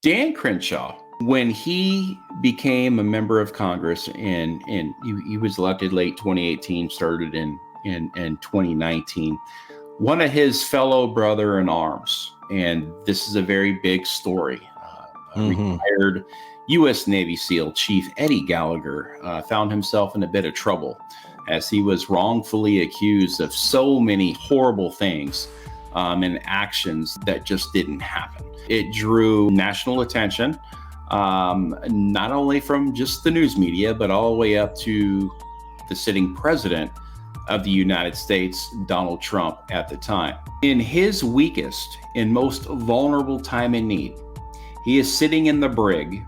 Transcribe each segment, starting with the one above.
Dan Crenshaw, when he became a member of Congress and he was elected late 2018, started in 2019, one of his fellow brother in arms, and this is a very big story, retired U.S. Navy SEAL Chief Eddie Gallagher found himself in a bit of trouble as he was wrongfully accused of so many horrible things and actions that just didn't happen. It drew national attention, not only from just the news media, but all the way up to the sitting president of the United States, Donald Trump, at the time. In his weakest and most vulnerable time in need, he is sitting in the brig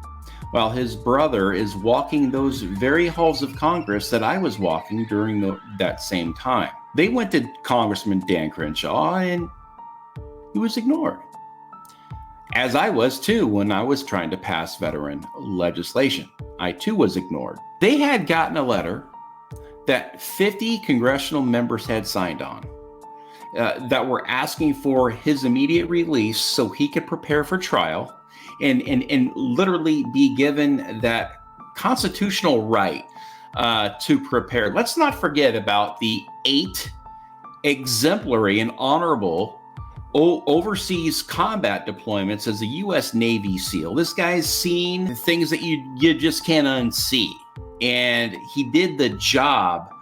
while his brother is walking those very halls of Congress that I was walking during that same time. They went to Congressman Dan Crenshaw and he was ignored, as I was too when I was trying to pass veteran legislation. I too was ignored. They had gotten a letter that 50 congressional members had signed on that were asking for his immediate release so he could prepare for trial and literally be given that constitutional right to prepare. Let's not forget about the 8 exemplary and honorable overseas combat deployments as a U.S. Navy SEAL. This guy's seen things that you just can't unsee. And he did the job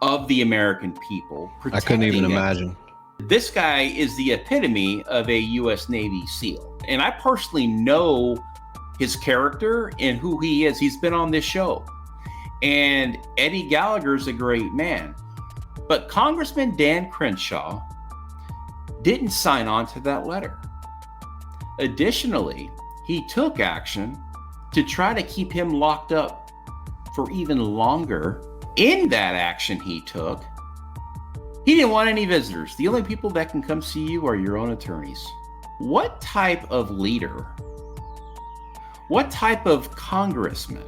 of the American people. I couldn't even imagine. This guy is the epitome of a U.S. Navy SEAL. And I personally know his character and who he is. He's been on this show. And Eddie Gallagher's a great man. But Congressman Dan Crenshaw didn't sign on to that letter. Additionally, he took action to try to keep him locked up for even longer. In that action he took, he didn't want any visitors. The only people that can come see you are your own attorneys. What type of leader, what type of congressman,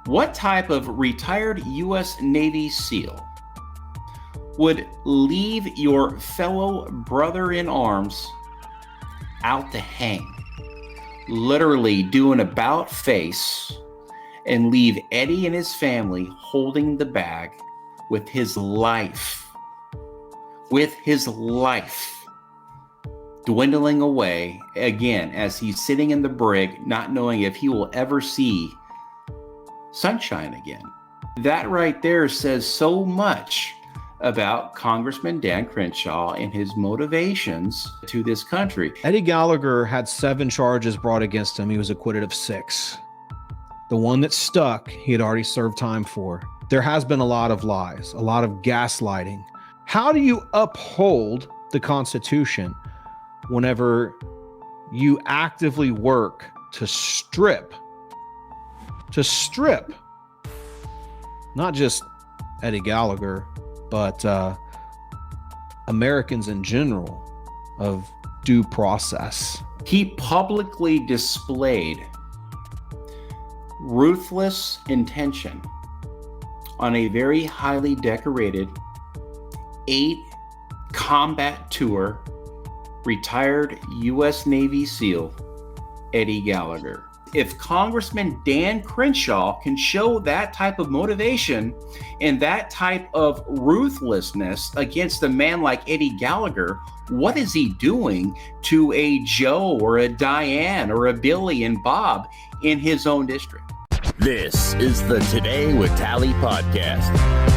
what type of retired U.S. Navy SEAL would leave your fellow brother in arms out to hang, literally do an about face, and leave Eddie and his family holding the bag with his life dwindling away again as he's sitting in the brig, not knowing if he will ever see sunshine again? That right there says so much about Congressman Dan Crenshaw and his motivations to this country. Eddie Gallagher had 7 charges brought against him. He was acquitted of 6. The one that stuck, he had already served time for. There has been a lot of lies, a lot of gaslighting. How do you uphold the Constitution whenever you actively work to strip not just Eddie Gallagher, but Americans in general of due process? He publicly displayed ruthless intention on a very highly decorated 8 combat tour retired U.S. Navy SEAL Eddie Gallagher. If Congressman Dan Crenshaw can show that type of motivation and that type of ruthlessness against a man like Eddie Gallagher, what is he doing to a Joe or a Diane or a Billy and Bob in his own district? This is the Today with Tally podcast.